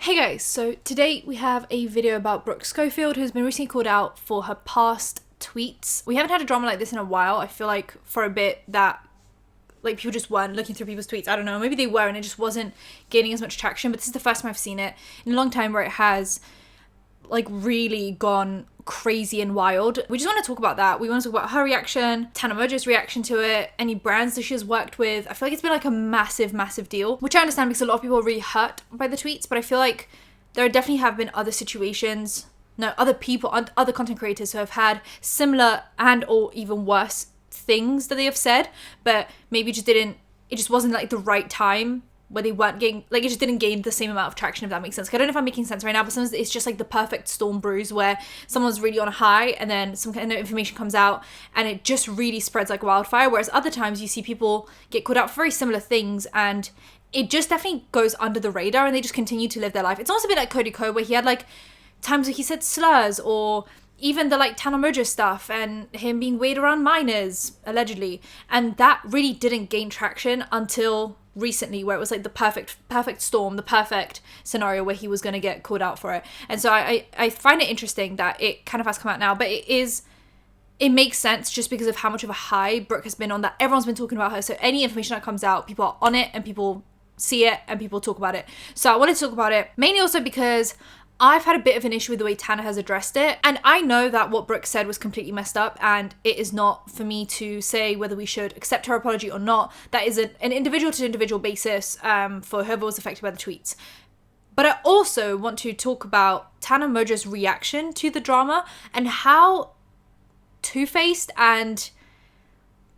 Hey guys, so today we have a video about Brooke Schofield, who's been recently called out for her past tweets. We haven't had a drama like this in a while. I feel like for a bit that people just weren't looking through people's tweets. I don't know, maybe they were and it just wasn't gaining as much traction, but this is the first time I've seen it in a long time where it has really gone crazy and wild. We just want to talk about that. We want to talk about her reaction, Tana Mongeau's reaction to it, any brands that she has worked with. I feel like it's been a massive deal, which I understand because a lot of people are really hurt by the tweets, but I feel like there definitely have been other situations, other people, other content creators who have had similar and or even worse things that they have said, but maybe it just wasn't the right time where they weren't getting, it just didn't gain the same amount of traction, if that makes sense. I don't know if I'm making sense right now, but sometimes it's just the perfect storm brews where someone's really on a high and then some kind of information comes out and it just really spreads like wildfire. Whereas other times you see people get caught out for very similar things and it just definitely goes under the radar and they just continue to live their life. It's almost a bit like Cody Ko, where he had times where he said slurs, or even the Tana Mongeau stuff and him being weird around minors, allegedly. And that really didn't gain traction until recently, where it was the perfect storm, the perfect scenario where he was going to get called out for it. And so I find it interesting that it kind of has come out now, but it makes sense just because of how much of a high Brooke has been on, that everyone's been talking about her. So any information that comes out, people are on it and people see it and people talk about it. So I wanted to talk about it mainly also because I've had a bit of an issue with the way Tana has addressed it. And I know that what Brooke said was completely messed up and it is not for me to say whether we should accept her apology or not. That is an individual to individual basis for whoever was affected by the tweets. But I also want to talk about Tana Mongeau's reaction to the drama and how two-faced and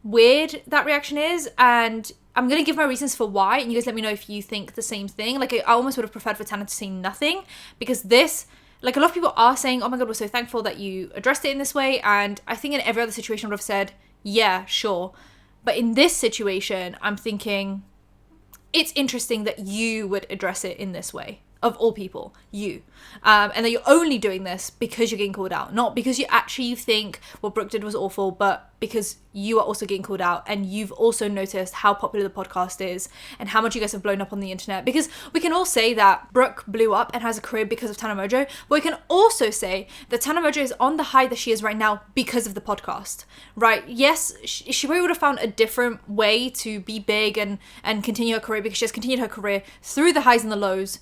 weird that reaction is. And I'm going to give my reasons for why, and you guys let me know if you think the same thing. I almost would have preferred for Tana to say nothing, because this, a lot of people are saying, oh my god, we're so thankful that you addressed it in this way, and I think in every other situation I would have said, yeah, sure. But in this situation, I'm thinking, it's interesting that you would address it in this way. Of all people, you. And that you're only doing this because you're getting called out. Not because you actually think what Brooke did was awful, but because you are also getting called out and you've also noticed how popular the podcast is and how much you guys have blown up on the internet. Because we can all say that Brooke blew up and has a career because of Tana Mongeau, but we can also say that Tana Mongeau is on the high that she is right now because of the podcast, right? Yes, she probably would have found a different way to be big and continue her career, because she has continued her career through the highs and the lows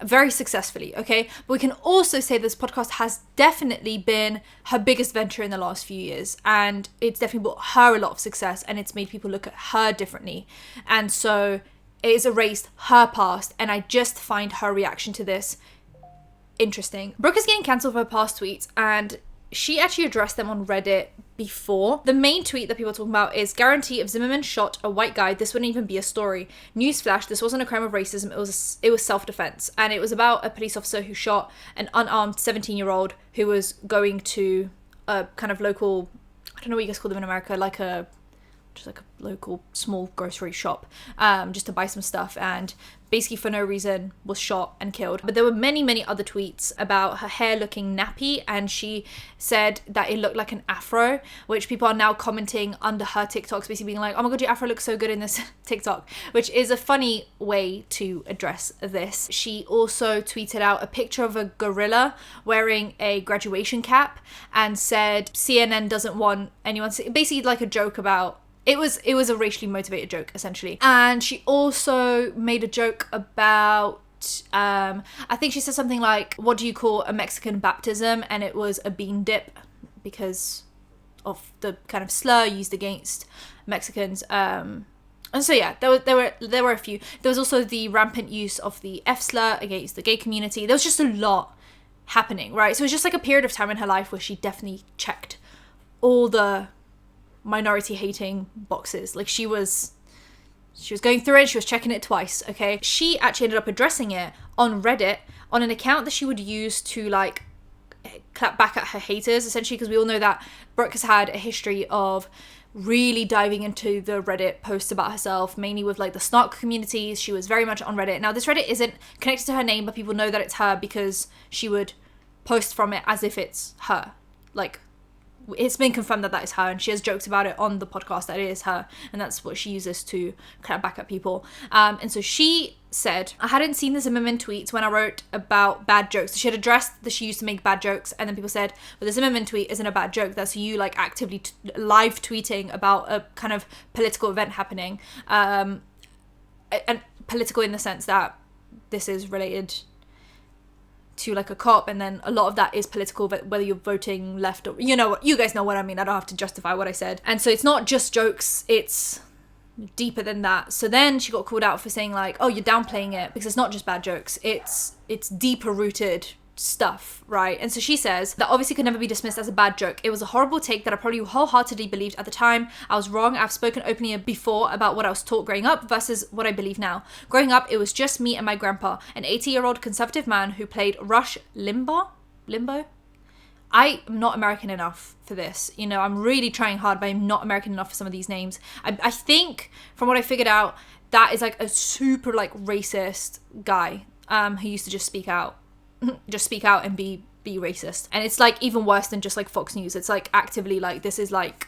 very successfully, okay? But we can also say this podcast has definitely been her biggest venture in the last few years, and it's definitely brought her a lot of success and it's made people look at her differently. And so it has erased her past, and I just find her reaction to this interesting. Brooke is getting cancelled for her past tweets, and she actually addressed them on Reddit before. The main tweet that people are talking about is, guarantee if Zimmerman shot a white guy, this wouldn't even be a story. Newsflash, this wasn't a crime of racism, it was self-defense. And it was about a police officer who shot an unarmed 17-year-old who was going to a kind of local, I don't know what you guys call them in America, just a local small grocery shop, just to buy some stuff, and basically for no reason was shot and killed. But there were many other tweets about her hair looking nappy, and she said that it looked like an afro, which people are now commenting under her TikToks, basically being like, oh my god, your afro looks so good in this TikTok, which is a funny way to address this. She also tweeted out a picture of a gorilla wearing a graduation cap and said CNN doesn't want anyone to, basically a joke about, it was a racially motivated joke, essentially. And she also made a joke about, I think she said something like, what do you call a Mexican baptism? And it was a bean dip, because of the kind of slur used against Mexicans. And so yeah, there were a few. There was also the rampant use of the F slur against the gay community. There was just a lot happening, right? So it was just a period of time in her life where she definitely checked all the minority hating boxes. She was going through it, she was checking it twice, okay? She actually ended up addressing it on Reddit on an account that she would use to clap back at her haters, essentially, because we all know that Brooke has had a history of really diving into the Reddit posts about herself, mainly with the snark communities. She was very much on Reddit. Now this Reddit isn't connected to her name, but people know that it's her because she would post from it as if it's her, it's been confirmed that is her, and she has jokes about it on the podcast that it is her, and that's what she uses to kind of back up people. And so she said, I hadn't seen the Zimmerman tweets when I wrote about bad jokes. So she had addressed that she used to make bad jokes, and then people said, well, the Zimmerman tweet isn't a bad joke. That's you like actively live tweeting about a kind of political event happening, and political in the sense that this is related to like a cop, and then a lot of that is political, but whether you're voting left or, you guys know what I mean. I don't have to justify what I said. And so it's not just jokes, it's deeper than that. So then she got called out for saying like, oh, you're downplaying it, because it's not just bad jokes, it's deeper rooted stuff, right? And so she says that obviously could never be dismissed as a bad joke. It was a horrible take that I probably wholeheartedly believed at the time. I was wrong. I've spoken openly before about what I was taught growing up versus what I believe now. Growing up, it was just me and my grandpa, an 80-year-old conservative man who played Rush Limbaugh. I am not American enough for this. I'm really trying hard, but I'm not American enough for some of these names. I think from what I figured out, that is like a super like racist guy who used to just speak out and be racist. And it's like even worse than just like Fox News. It's like actively like, this is like,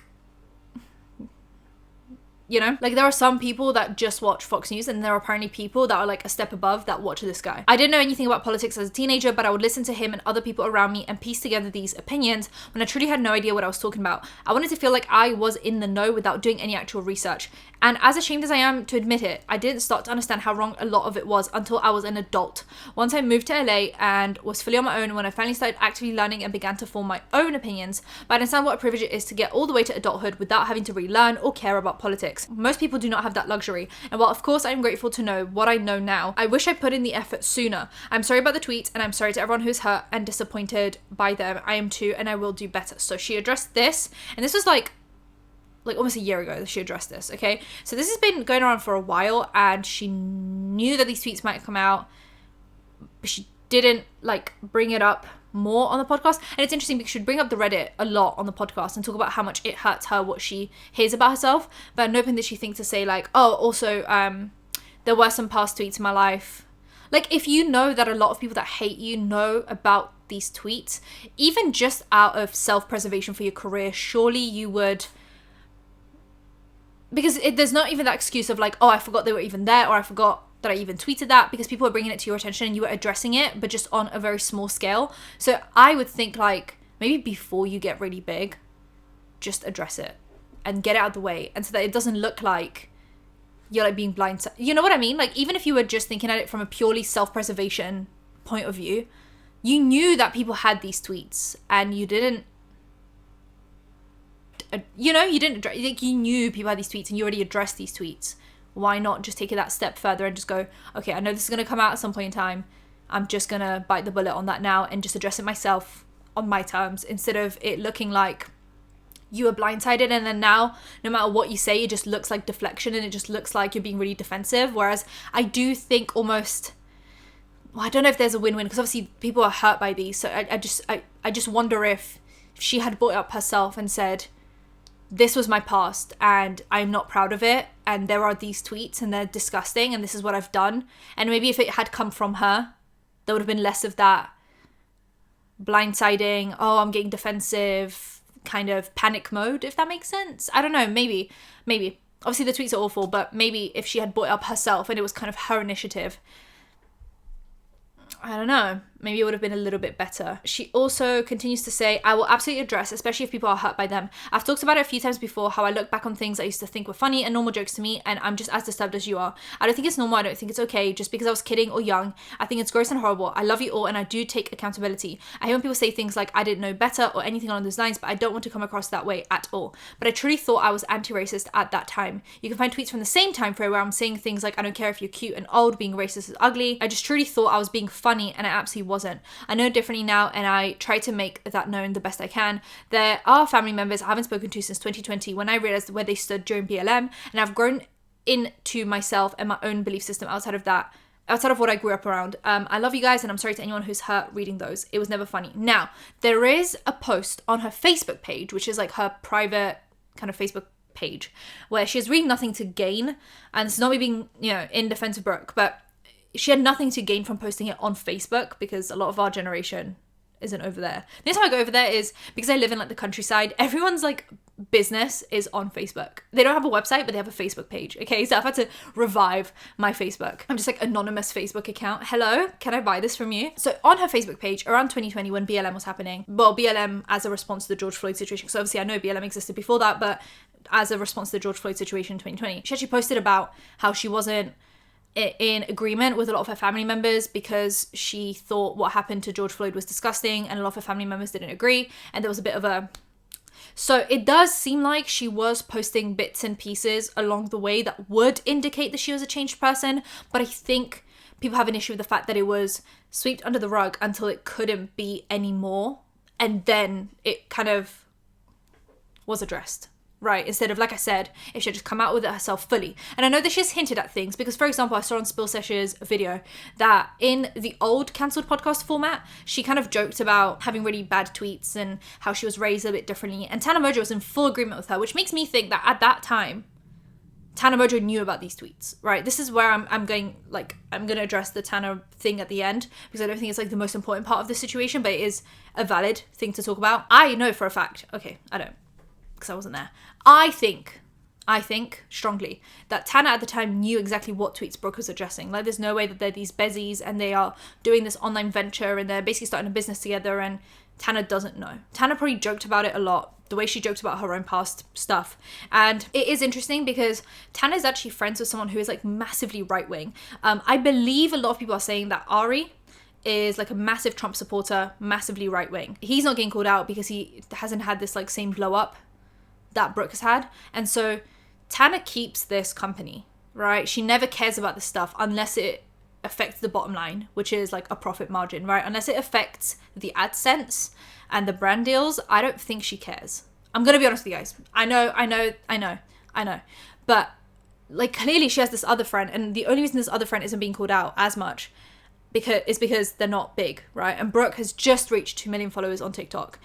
like there are some people that just watch Fox News, and there are apparently people that are like a step above that watch this guy. I didn't know anything about politics as a teenager, but I would listen to him and other people around me and piece together these opinions when I truly had no idea what I was talking about. I wanted to feel like I was in the know without doing any actual research. And as ashamed as I am to admit it, I didn't start to understand how wrong a lot of it was until I was an adult. Once I moved to LA and was fully on my own, when I finally started actively learning and began to form my own opinions, but I understand what a privilege it is to get all the way to adulthood without having to relearn or care about politics. Most people do not have that luxury. And while of course I am grateful to know what I know now, I wish I put in the effort sooner. I'm sorry about the tweets, and I'm sorry to everyone who's hurt and disappointed by them. I am too, and I will do better. So she addressed this, and this was like almost a year ago that she addressed this, okay? So this has been going on for a while, and she knew that these tweets might come out, but she didn't like bring it up more on the podcast. And it's interesting because she'd bring up the Reddit a lot on the podcast and talk about how much it hurts her what she hears about herself, but at no point did she think to say like, oh, also there were some past tweets in my life. Like, if you know that a lot of people that hate you know about these tweets, even just out of self-preservation for your career, surely you would, because there's not even that excuse of like, oh, I forgot they were even there, or I forgot that I even tweeted that, because people are bringing it to your attention and you were addressing it, but just on a very small scale. So I would think like, maybe before you get really big, just address it and get it out of the way, and so that it doesn't look like you're like being blindsided. You know what I mean? Like, even if you were just thinking at it from a purely self-preservation point of view, you knew that people had these tweets and you didn't, you knew people had these tweets and you already addressed these tweets. Why not just take it that step further and just go, okay, I know this is going to come out at some point in time. I'm just going to bite the bullet on that now and just address it myself on my terms, instead of it looking like you were blindsided, and then now no matter what you say, it just looks like deflection and it just looks like you're being really defensive. Whereas I do think almost, well, I don't know if there's a win-win, because obviously people are hurt by these. So I just wonder if she had brought it up herself and said, this was my past and I'm not proud of it, and there are these tweets and they're disgusting and this is what I've done. And maybe if it had come from her, there would have been less of that blindsiding, oh, I'm getting defensive kind of panic mode, if that makes sense. I don't know, maybe. Obviously the tweets are awful, but maybe if she had brought it up herself and it was kind of her initiative, I don't know, maybe it would have been a little bit better. She also continues to say, I will absolutely address, especially if people are hurt by them. I've talked about it a few times before, how I look back on things I used to think were funny and normal jokes to me, and I'm just as disturbed as you are. I don't think it's normal, I don't think it's okay, just because I was kidding or young. I think it's gross and horrible. I love you all, and I do take accountability. I hear when people say things like, I didn't know better, or anything along those lines, but I don't want to come across that way at all. But I truly thought I was anti-racist at that time. You can find tweets from the same time frame where I'm saying things like, I don't care if you're cute and old, being racist is ugly. I just truly thought I was being funny, and I absolutely wasn't. I know differently now, and I try to make that known the best I can. There are family members I haven't spoken to since 2020 when I realized where they stood during BLM, and I've grown into myself and my own belief system outside of what I grew up around. I love you guys, and I'm sorry to anyone who's hurt reading those. It was never funny. Now, there is a post on her Facebook page, which is like her private kind of Facebook page, where she has really nothing to gain, and it's not me being, in defense of Brooke, but she had nothing to gain from posting it on Facebook, because a lot of our generation isn't over there. The only time I go over there is because I live in like the countryside. Everyone's like business is on Facebook. They don't have a website, but they have a Facebook page. Okay, so I've had to revive my Facebook. I'm just like anonymous Facebook account. Hello, can I buy this from you? So on her Facebook page around 2020 when BLM was happening, well, BLM as a response to the George Floyd situation, so obviously I know BLM existed before that, but as a response to the George Floyd situation in 2020, she actually posted about how she wasn't in agreement with a lot of her family members because she thought what happened to George Floyd was disgusting, and a lot of her family members didn't agree, and there was a bit of a... So it does seem like she was posting bits and pieces along the way that would indicate that she was a changed person, but I think people have an issue with the fact that it was swept under the rug until it couldn't be anymore, and then it kind of was addressed. Right, instead of, like I said, if she had just come out with it herself fully. And I know that she's hinted at things because, for example, I saw on Spill Sesh's video that in the old cancelled podcast format, she kind of joked about having really bad tweets and how she was raised a bit differently. And Tana Mongeau was in full agreement with her, which makes me think that at that time, Tana Mongeau knew about these tweets, right? This is where I'm going to address the Tana thing at the end because I don't think it's like the most important part of the situation, but it is a valid thing to talk about. I know for a fact, okay, I don't, because I wasn't there. I think strongly that Tana at the time knew exactly what tweets Brooke was addressing. Like, there's no way that they're these bezies and they are doing this online venture and they're basically starting a business together, and Tana doesn't know. Tana probably joked about it a lot, the way she joked about her own past stuff. And it is interesting because Tana is actually friends with someone who is like massively right-wing. I believe a lot of people are saying that Ari is like a massive Trump supporter, massively right-wing. He's not getting called out because he hasn't had this like same blow up that Brooke has had. And so Tana keeps this company, right? She never cares about this stuff unless it affects the bottom line, which is like a profit margin, right? Unless it affects the AdSense and the brand deals, I don't think she cares. I'm gonna be honest with you guys. I know. But like, clearly she has this other friend, and the only reason this other friend isn't being called out as much because they're not big, right? And Brooke has just reached 2 million followers on TikTok.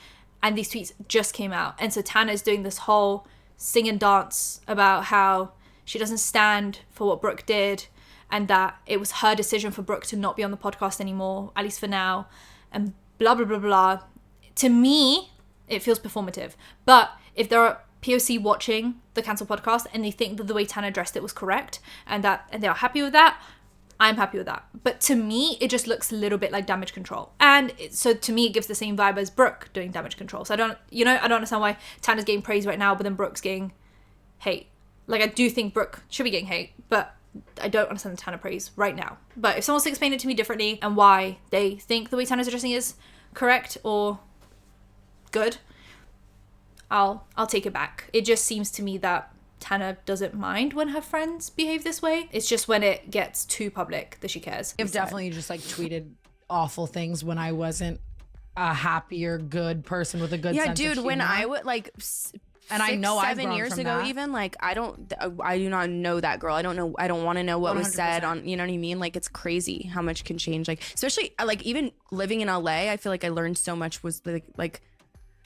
And these tweets just came out. And so Tana's doing this whole sing and dance about how she doesn't stand for what Brooke did and that it was her decision for Brooke to not be on the podcast anymore, at least for now, and blah, blah, blah, blah. To me, it feels performative. But if there are POC watching the Cancel podcast and they think that the way Tana addressed it was correct and they are happy with that, I'm happy with that. But to me, it just looks a little bit like damage control. And so to me, it gives the same vibe as Brooke doing damage control. So I don't understand why Tana's getting praise right now, but then Brooke's getting hate. Like, I do think Brooke should be getting hate, but I don't understand the Tana praise right now. But if someone wants to explain it to me differently and why they think the way Tana's addressing is correct or good, I'll take it back. It just seems to me that Tana doesn't mind when her friends behave this way. It's just when it gets too public that she cares. I've definitely just like tweeted awful things when I wasn't a happier, good person with a good sense of humor. Yeah, dude, when I would like... And I know 7 years ago, that. Even like I do not know that girl. I don't want to know what 100%. Was said on, you know what I mean? Like, it's crazy how much can change. Like, especially like even living in LA, I feel like I learned so much was like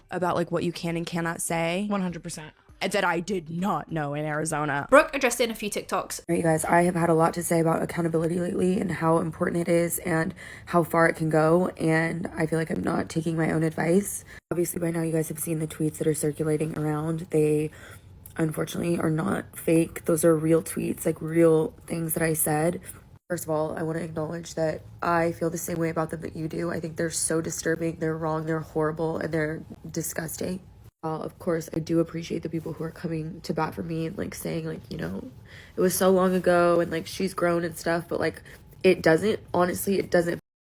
about like what you can and cannot say. 100%. That I did not know in Arizona. Brooke addressed it in a few TikToks. All right, you guys, I have had a lot to say about accountability lately and how important it is and how far it can go, and I feel like I'm not taking my own advice. Obviously, by now you guys have seen the tweets that are circulating around. They, unfortunately, are not fake. Those are real tweets, like real things that I said. First of all, I want to acknowledge that I feel the same way about them that you do. I think they're so disturbing, they're wrong, they're horrible, and they're disgusting. Of course, I do appreciate the people who are coming to bat for me and like saying like, you know, it was so long ago and like she's grown and stuff, but like it doesn't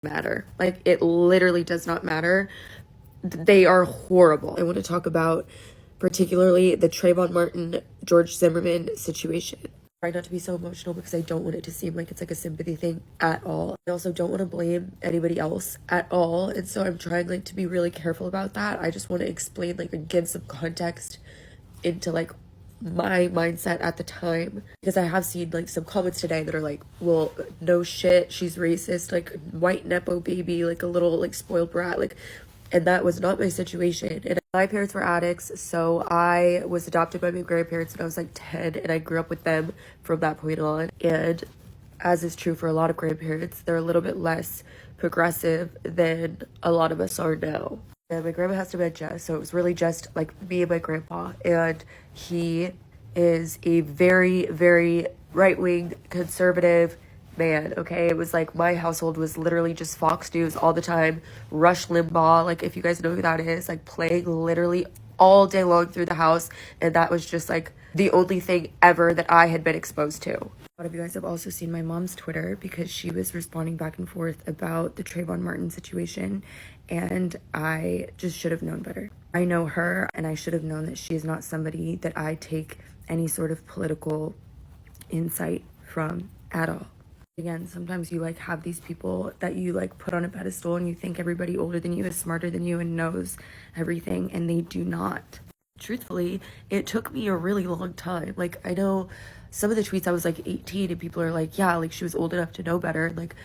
matter. Like, it literally does not matter. They are horrible. I want to talk about particularly the Trayvon Martin, George Zimmerman situation. Try not to be so emotional because I don't want it to seem like it's like a sympathy thing at all. I also don't want to blame anybody else at all, and so I'm trying like to be really careful about that. I just want to explain like and give some context into like my mindset at the time, because I have seen like some comments today that are like, well, no shit, she's racist, like white nepo baby, like a little like spoiled brat, like, and that was not my situation. And my parents were addicts, so I was adopted by my grandparents when I was like 10, and I grew up with them from that point on. And as is true for a lot of grandparents, they're a little bit less progressive than a lot of us are now. And my grandma has dementia, so it was really just like me and my grandpa, and he is a very, very right-wing conservative man, okay? It was like my household was literally just Fox News all the time, Rush Limbaugh, like if you guys know who that is, like playing literally all day long through the house, and that was just like the only thing ever that I had been exposed to. A lot of you guys have also seen my mom's Twitter because she was responding back and forth about the Trayvon Martin situation, and I just should have known better. I know her, and I should have known that she is not somebody that I take any sort of political insight from at all. Again, sometimes you like have these people that you like put on a pedestal and you think everybody older than you is smarter than you and knows everything, and they do not. Truthfully, it took me a really long time. Like, I know some of the tweets I was like 18 and people are like, yeah, like she was old enough to know better. Like,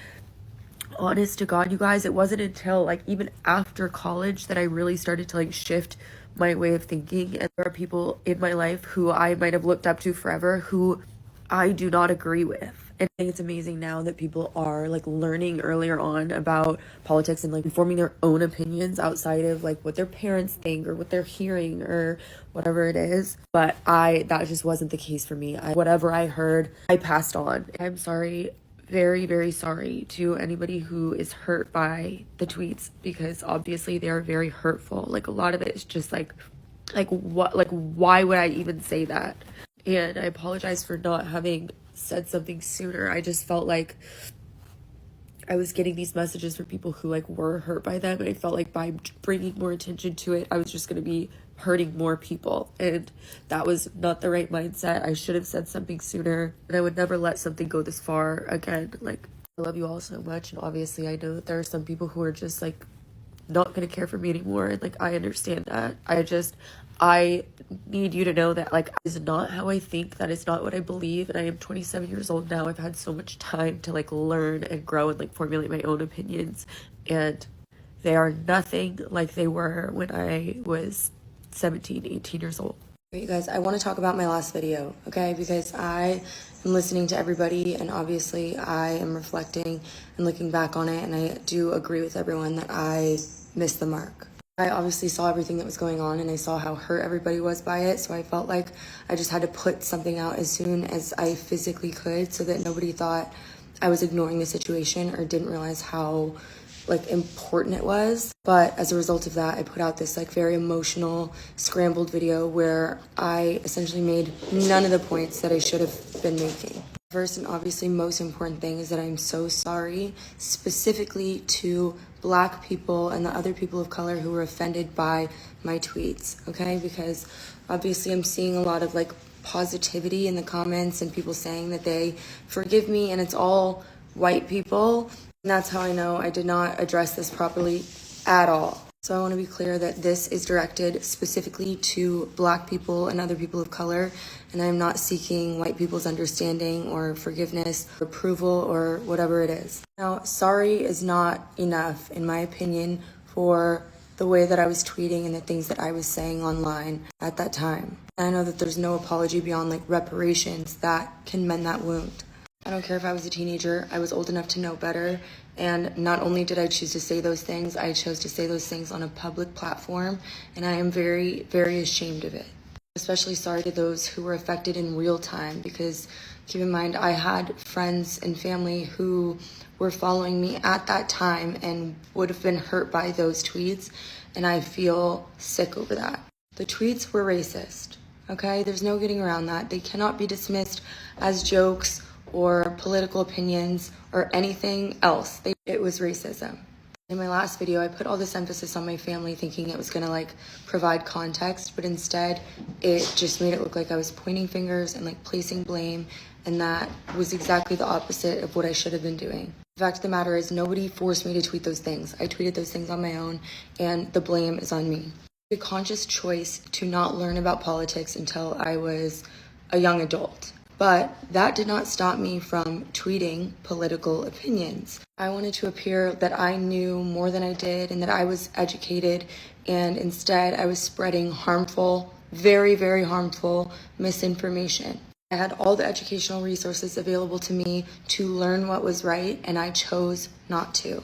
honest to God, you guys, it wasn't until like even after college that I really started to like shift my way of thinking. And there are people in my life who I might have looked up to forever who I do not agree with. And I think it's amazing now that people are like learning earlier on about politics and like forming their own opinions outside of like what their parents think or what they're hearing or whatever it is. But that just wasn't the case for me. Whatever I heard, I passed on. I'm sorry, very, very sorry to anybody who is hurt by the tweets, because obviously they are very hurtful. Like a lot of it is just like what, like why would I even say that? And I apologize for not having said something sooner. I just felt like I was getting these messages from people who like were hurt by them, and I felt like by bringing more attention to it, I was just going to be hurting more people, and that was not the right mindset. I should have said something sooner, and I would never let something go this far again. Like, I love you all so much, and obviously I know that there are some people who are just like not going to care for me anymore, and like I understand that. I need you to know that like is not how I think, that is not what I believe, and I am 27 years old now. I've had so much time to like learn and grow and like formulate my own opinions, and they are nothing like they were when I was 17, 18 years old. You guys, I want to talk about my last video, okay? Because I am listening to everybody, and obviously I am reflecting and looking back on it, and I do agree with everyone that I missed the mark. I obviously saw everything that was going on, and I saw how hurt everybody was by it, so I felt like I just had to put something out as soon as I physically could so that nobody thought I was ignoring the situation or didn't realize how like important it was. But as a result of that, I put out this like very emotional, scrambled video where I essentially made none of the points that I should have been making. First and obviously most important thing is that I'm so sorry, specifically to Black people and the other people of color who were offended by my tweets, okay? Because obviously I'm seeing a lot of like positivity in the comments and people saying that they forgive me, and it's all white people. And that's how I know I did not address this properly at all. So I want to be clear that this is directed specifically to Black people and other people of color, and I'm not seeking white people's understanding or forgiveness, or approval, or whatever it is. Now, sorry is not enough, in my opinion, for the way that I was tweeting and the things that I was saying online at that time. And I know that there's no apology beyond like reparations that can mend that wound. I don't care if I was a teenager, I was old enough to know better, and not only did I choose to say those things, I chose to say those things on a public platform, and I am very, very ashamed of it. Especially sorry to those who were affected in real time, because keep in mind, I had friends and family who were following me at that time and would have been hurt by those tweets, and I feel sick over that. The tweets were racist, okay? There's no getting around that. They cannot be dismissed as jokes or political opinions or anything else. It was racism. In my last video, I put all this emphasis on my family thinking it was gonna like provide context, but instead it just made it look like I was pointing fingers and like placing blame, and that was exactly the opposite of what I should have been doing. The fact of the matter is nobody forced me to tweet those things. I tweeted those things on my own, and the blame is on me. A conscious choice to not learn about politics until I was a young adult. But that did not stop me from tweeting political opinions. I wanted to appear that I knew more than I did and that I was educated, and instead I was spreading harmful, very, very harmful misinformation. I had all the educational resources available to me to learn what was right, and I chose not to.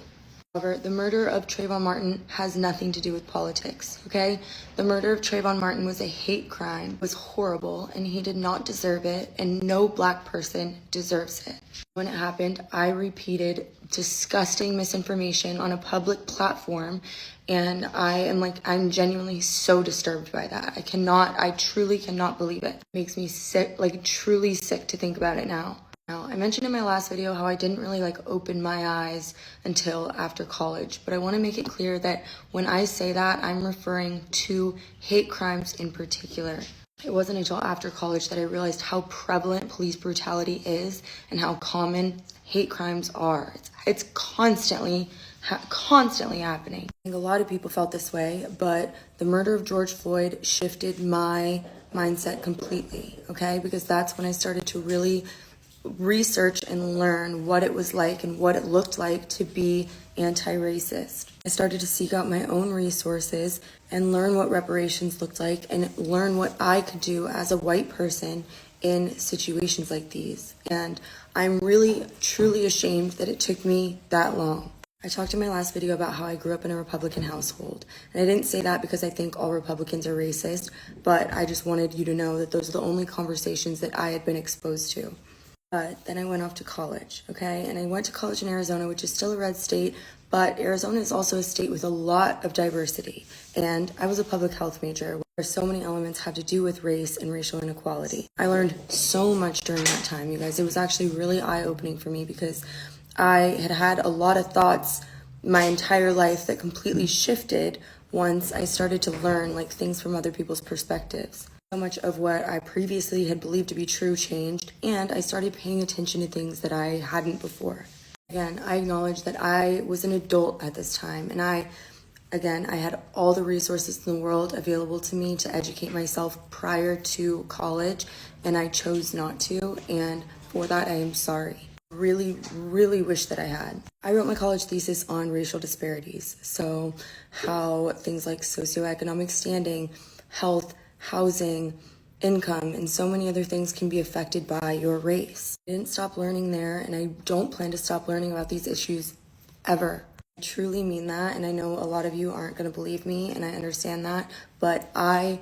However, the murder of Trayvon Martin has nothing to do with politics, okay? The murder of Trayvon Martin was a hate crime, it was horrible, and he did not deserve it, and no black person deserves it. When it happened, I repeated disgusting misinformation on a public platform, and I'm genuinely so disturbed by that. I truly cannot believe it. It makes me sick, like truly sick to think about it now. Now, I mentioned in my last video how I didn't really open my eyes until after college, but I want to make it clear that when I say that, I'm referring to hate crimes in particular. It wasn't until after college that I realized how prevalent police brutality is and how common hate crimes are. It's constantly happening. I think a lot of people felt this way, but the murder of George Floyd shifted my mindset completely, okay? Because that's when I started to really research and learn what it was like and what it looked like to be anti-racist. I started to seek out my own resources and learn what reparations looked like and learn what I could do as a white person in situations like these. And I'm really, truly ashamed that it took me that long. I talked in my last video about how I grew up in a Republican household. And I didn't say that because I think all Republicans are racist, but I just wanted you to know that those are the only conversations that I had been exposed to. But then I went off to college, okay? And I went to college in Arizona, which is still a red state, but Arizona is also a state with a lot of diversity. And I was a public health major where so many elements have to do with race and racial inequality. I learned so much during that time, you guys. It was actually really eye-opening for me because I had a lot of thoughts my entire life that completely shifted once I started to learn things from other people's perspectives. So much of what I previously had believed to be true changed, and I started paying attention to things that I hadn't before. Again, I acknowledge that I was an adult at this time, and I had all the resources in the world available to me to educate myself prior to college, and I chose not to, and for that I am sorry. Really, really wish that I had. I wrote my college thesis on racial disparities, so how things like socioeconomic standing, health, housing, income, and so many other things can be affected by your race. I didn't stop learning there, and I don't plan to stop learning about these issues ever. I truly mean that, and I know a lot of you aren't going to believe me, and I understand that, but I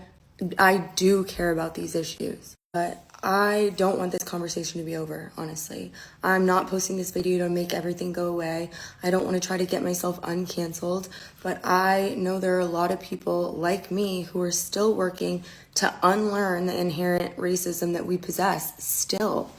do care about these issues. But I don't want this conversation to be over, honestly. I'm not posting this video to make everything go away. I don't want to try to get myself uncanceled, but I know there are a lot of people like me who are still working to unlearn the inherent racism that we possess still.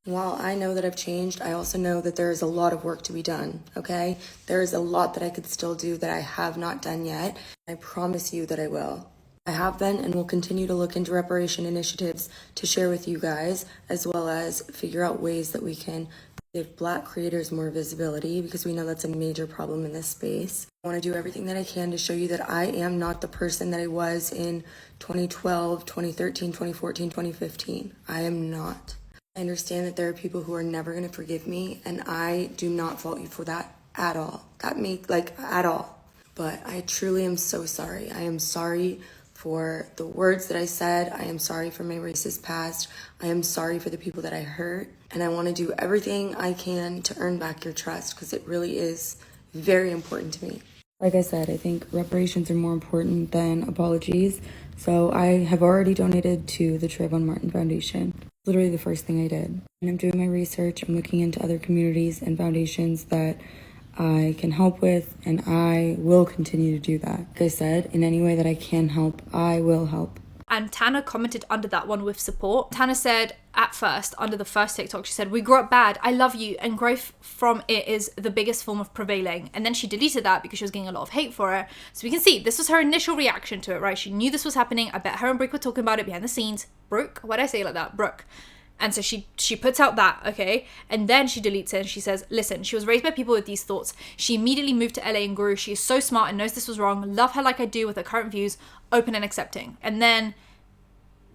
While I know that I've changed, I also know that there is a lot of work to be done, okay? There is a lot that I could still do that I have not done yet. I promise you that I will. I have been and will continue to look into reparation initiatives to share with you guys, as well as figure out ways that we can give Black creators more visibility, because we know that's a major problem in this space. I want to do everything that I can to show you that I am not the person that I was in 2012, 2013, 2014, 2015. I am not. I understand that there are people who are never going to forgive me, and I do not fault you for that at all. At all. But I truly am so sorry. I am sorry for the words that I said. I am sorry for my racist past. I am sorry for the people that I hurt. And I want to do everything I can to earn back your trust, because it really is very important to me. Like I said, I think reparations are more important than apologies. So I have already donated to the Trayvon Martin Foundation. Literally the first thing I did. And I'm doing my research. I'm looking into other communities and foundations that I can help with, and I will continue to do that. Like I said, in any way that I can help, I will help. And Tana commented under that one with support. Tana said at first, under the first TikTok, she said, "We grew up bad, I love you, and growth from it is the biggest form of prevailing." And then she deleted that because she was getting a lot of hate for it. So we can see, this was her initial reaction to it, right? She knew this was happening. I bet her and Brooke were talking about it behind the scenes. Brooke? Why did I say it like that? Brooke. And so she puts out that, okay? And then she deletes it and she says, "Listen, she was raised by people with these thoughts. She immediately moved to LA and grew. She is so smart and knows this was wrong. Love her like I do with her current views, open and accepting." And then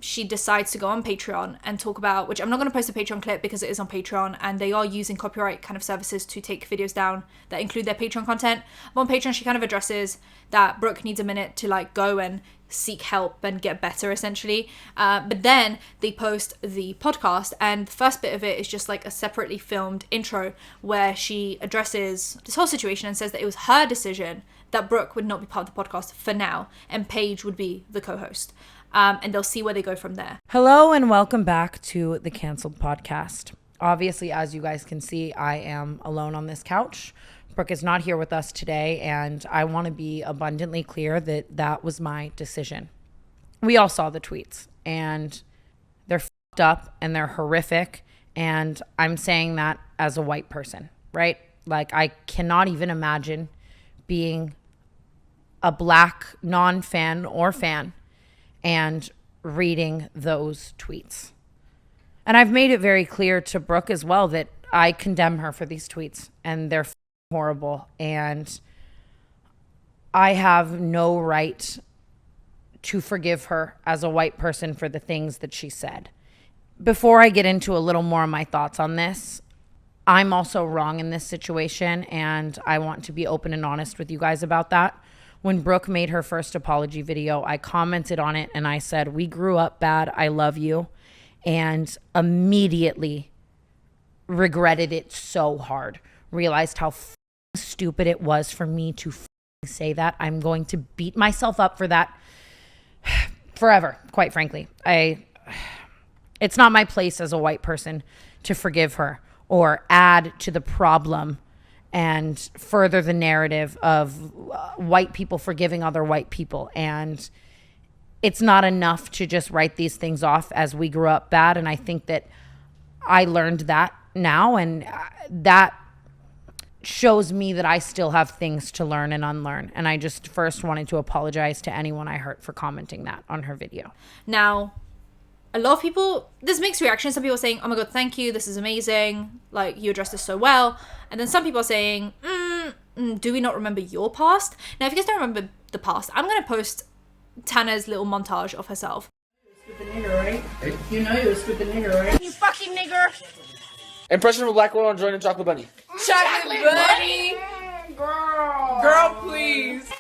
she decides to go on Patreon and talk about, which I'm not going to post a Patreon clip because it is on Patreon and they are using copyright kind of services to take videos down that include their Patreon content. But on Patreon, she kind of addresses that Brooke needs a minute to like go and seek help and get better, essentially. But then they post the podcast, and the first bit of it is just like a separately filmed intro where she addresses this whole situation and says that it was her decision that Brooke would not be part of the podcast for now, and Paige would be the co-host. And they'll see where they go from there. Hello and welcome back to the Cancelled podcast. Obviously, as you guys can see, I am alone on this couch. Brooke is not here with us today, and I want to be abundantly clear that that was my decision. We all saw the tweets, and they're fucked up and they're horrific, and I'm saying that as a white person, right? Like, I cannot even imagine being a black non-fan or fan and reading those tweets. And I've made it very clear to Brooke as well that I condemn her for these tweets, and they're horrible, and I have no right to forgive her as a white person for the things that she said. Before I get into a little more of my thoughts on this, I'm also wrong in this situation, and I want to be open and honest with you guys about that. When Brooke made her first apology video, I commented on it and I said, "We grew up bad. I love you." And immediately regretted it so hard. Realized how stupid it was for me to say that. I'm going to beat myself up for that forever, quite frankly. It's not my place as a white person to forgive her or add to the problem and further the narrative of white people forgiving other white people. And it's not enough to just write these things off as we grew up bad. And I think that I learned that now, and that shows me that I still have things to learn and unlearn. And I just first wanted to apologize to anyone I hurt for commenting that on her video. Now, a lot of people, there's mixed reactions. Some people are saying, "Oh my God, thank you. This is amazing. Like, you addressed this so well." And then some people are saying, "Do we not remember your past?" Now, if you guys don't remember the past, I'm going to post Tana's little montage of herself. Stupid nigger, right? Hey. You know you're a stupid nigger, right? You fucking nigger. Impression of a black girl on joining Chocolate Bunny. Chocolate Bunny. Girl, please.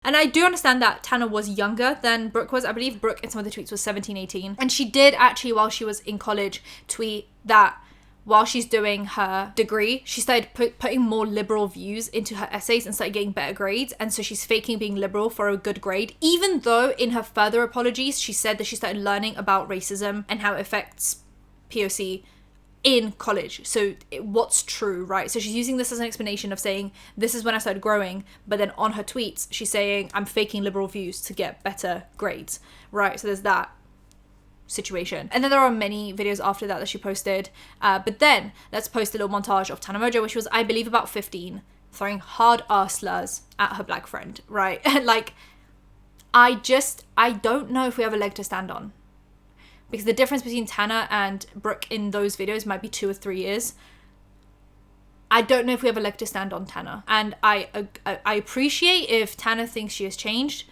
And I do understand that Tana was younger than Brooke was. I believe Brooke in some of the tweets was 17, 18. And she did actually, while she was in college, tweet that while she's doing her degree, she started putting more liberal views into her essays and started getting better grades. And so she's faking being liberal for a good grade, even though in her further apologies, she said that she started learning about racism and how it affects POC in college. So what's true, right? So she's using this as an explanation of saying, this is when I started growing. But then on her tweets, she's saying, I'm faking liberal views to get better grades, right? So there's that situation. And then there are many videos after that she posted. But then let's post a little montage of Tana Mongeau, which was, I believe, about 15, throwing hard ass slurs at her black friend, right? Like, I don't know if we have a leg to stand on. Because the difference between Tana and Brooke in those videos might be 2 or 3 years. I don't know if we have a leg to stand on Tana. And I appreciate if Tana thinks she has changed,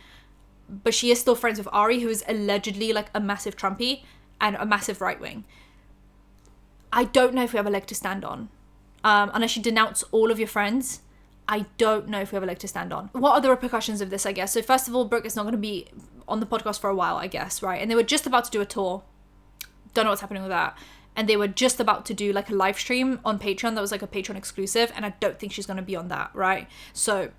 but she is still friends with Ari, who is allegedly like a massive Trumpy and a massive right wing. I don't know if we have a leg to stand on. Unless you denounce all of your friends, I don't know if we have a leg to stand on. What are the repercussions of this, I guess? So first of all, Brooke is not going to be on the podcast for a while, I guess, right? And they were just about to do a tour. Don't know what's happening with that. And they were just about to do like a live stream on Patreon that was like a Patreon exclusive, and I don't think she's going to be on that, right? So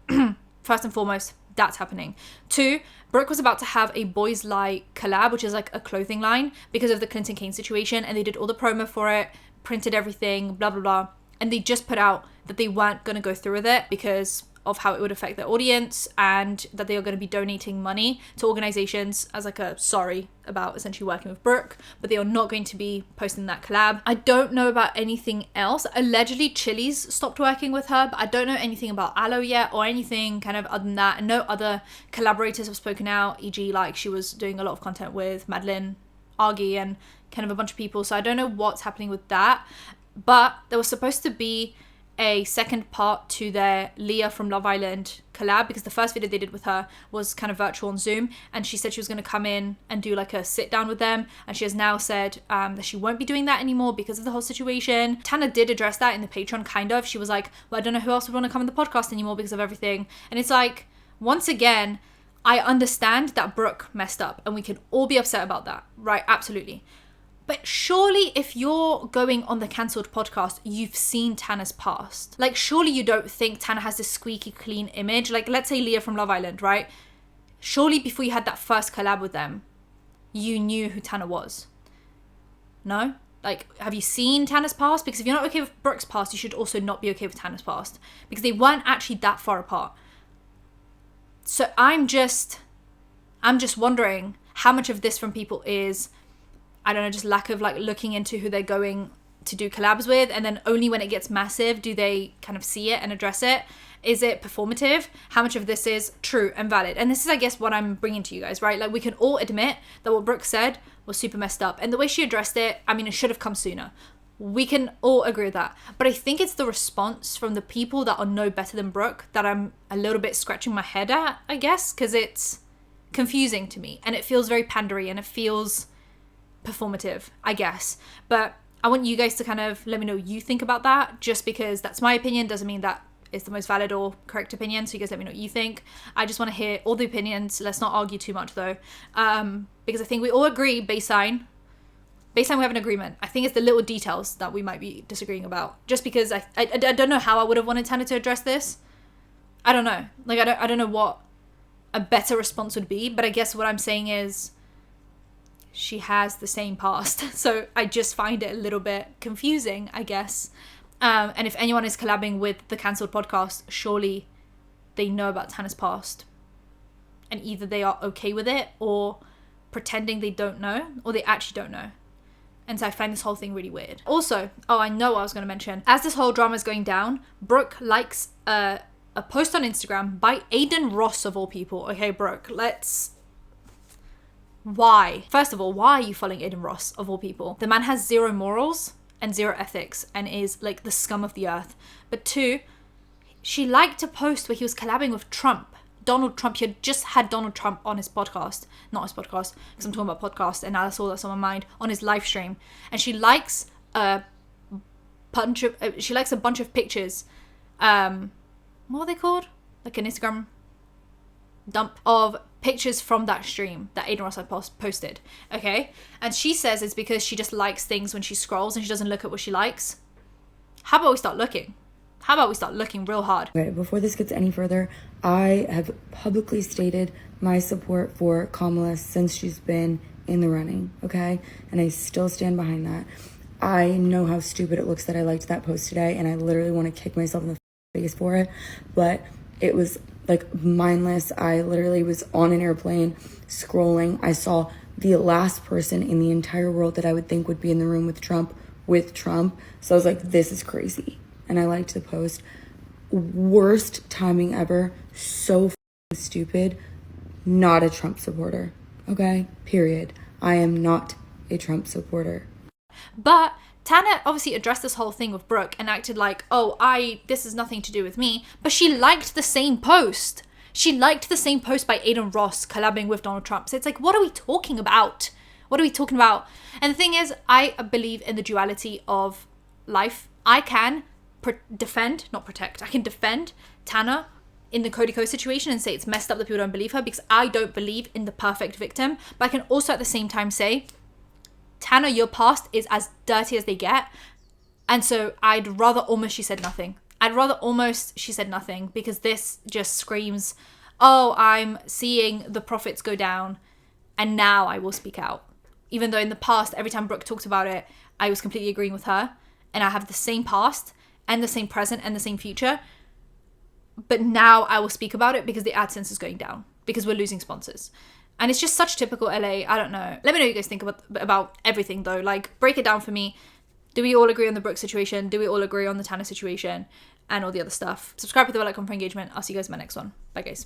first and foremost, that's happening. 2, Brooke was about to have a Boys Lie collab, which is like a clothing line, because of the Clinton Kane situation, and they did all the promo for it, printed everything, blah, blah, blah. And they just put out that they weren't going to go through with it because of how it would affect their audience, and that they are going to be donating money to organizations as like a sorry about essentially working with Brooke, but they are not going to be posting that collab. I don't know about anything else. Allegedly Chili's stopped working with her, but I don't know anything about Aloe yet or anything kind of other than that. And no other collaborators have spoken out, e.g. like she was doing a lot of content with Madeline Argy and kind of a bunch of people, so I don't know what's happening with that. But there was supposed to be a second part to their Leah from Love Island collab, because the first video they did with her was kind of virtual on Zoom, and she said she was going to come in and do like a sit down with them, and she has now said that she won't be doing that anymore because of the whole situation. Tana did address that in the Patreon, kind of. She was like, well, I don't know who else would want to come on the podcast anymore because of everything. And it's like, once again, I understand that Brooke messed up and we can all be upset about that, right? Absolutely. But surely if you're going on the Cancelled podcast, you've seen Tana's past. Like, surely you don't think Tana has this squeaky clean image. Like, let's say Leah from Love Island, right? Surely before you had that first collab with them, you knew who Tana was. No? Like, have you seen Tana's past? Because if you're not okay with Brooke's past, you should also not be okay with Tana's past. Because they weren't actually that far apart. So I'm just wondering how much of this from people is, I don't know, just lack of like looking into who they're going to do collabs with, and then only when it gets massive do they kind of see it and address it. Is it performative? How much of this is true and valid? And this is, I guess, what I'm bringing to you guys, right? Like, we can all admit that what Brooke said was super messed up, and the way she addressed it, I mean, it should have come sooner. We can all agree with that. But I think it's the response from the people that are no better than Brooke that I'm a little bit scratching my head at, I guess, because it's confusing to me, and it feels very pandery, and it feels performative, I guess. But I want you guys to kind of let me know what you think about that. Just because that's my opinion doesn't mean that is the most valid or correct opinion, so you guys let me know what you think. I just want to hear all the opinions. Let's not argue too much though, because I think we all agree baseline we have an agreement. I think it's the little details that we might be disagreeing about, just because I don't know how I would have wanted Tana to address this. I don't know, like I don't know what a better response would be, but I guess what I'm saying is she has the same past, so I just find it a little bit confusing, I guess. And if anyone is collabing with the Cancelled podcast, surely they know about Tana's past, and either they are okay with it or pretending they don't know, or they actually don't know. And so I find this whole thing really weird. Also, I know what I was going to mention. As this whole drama is going down, Brooke likes a post on Instagram by Aiden Ross, of all people. Okay, Brooke, why? First of all, why are you following Aiden Ross, of all people? The man has zero morals and zero ethics and is like the scum of the earth. But two, she liked a post where he was collabing with Donald Trump. He had just had Donald Trump on his podcast, not his podcast, because I'm talking about podcast, and now that's all that's on my mind, on his live stream. And she likes a bunch of pictures. What are they called? Like an Instagram dump of pictures from that stream that Aiden Ross had posted. Okay, and she says it's because she just likes things when she scrolls and she doesn't look at what she likes. How about we start looking? How about we start looking real hard? Okay, before this gets any further, I have publicly stated my support for Kamala since she's been in the running, okay? And I still stand behind that. I know how stupid it looks that I liked that post today, and I literally want to kick myself in the face for it, but it was like mindless. I literally was on an airplane scrolling. I saw the last person in the entire world that I would think would be in the room with Trump. So I was like, this is crazy. And I liked the post. Worst timing ever. So stupid. Not a Trump supporter. Okay? Period. I am not a Trump supporter. But Tana obviously addressed this whole thing with Brooke and acted like, this is nothing to do with me. But she liked the same post. She liked the same post by Aiden Ross collabing with Donald Trump. So it's like, what are we talking about? What are we talking about? And the thing is, I believe in the duality of life. I can defend, not protect. I can defend Tana in the Cody Ko situation and say it's messed up that people don't believe her, because I don't believe in the perfect victim. But I can also at the same time say, Tana, your past is as dirty as they get. And so I'd rather almost she said nothing. Because this just screams, I'm seeing the profits go down and now I will speak out. Even though in the past, every time Brooke talked about it, I was completely agreeing with her. And I have the same past and the same present and the same future. But now I will speak about it because the AdSense is going down, because we're losing sponsors. And it's just such typical LA. I don't know. Let me know what you guys think about everything though. Like, break it down for me. Do we all agree on the Brooke situation? Do we all agree on the Tana situation? And all the other stuff? Subscribe with the bell icon for engagement. I'll see you guys in my next one. Bye guys.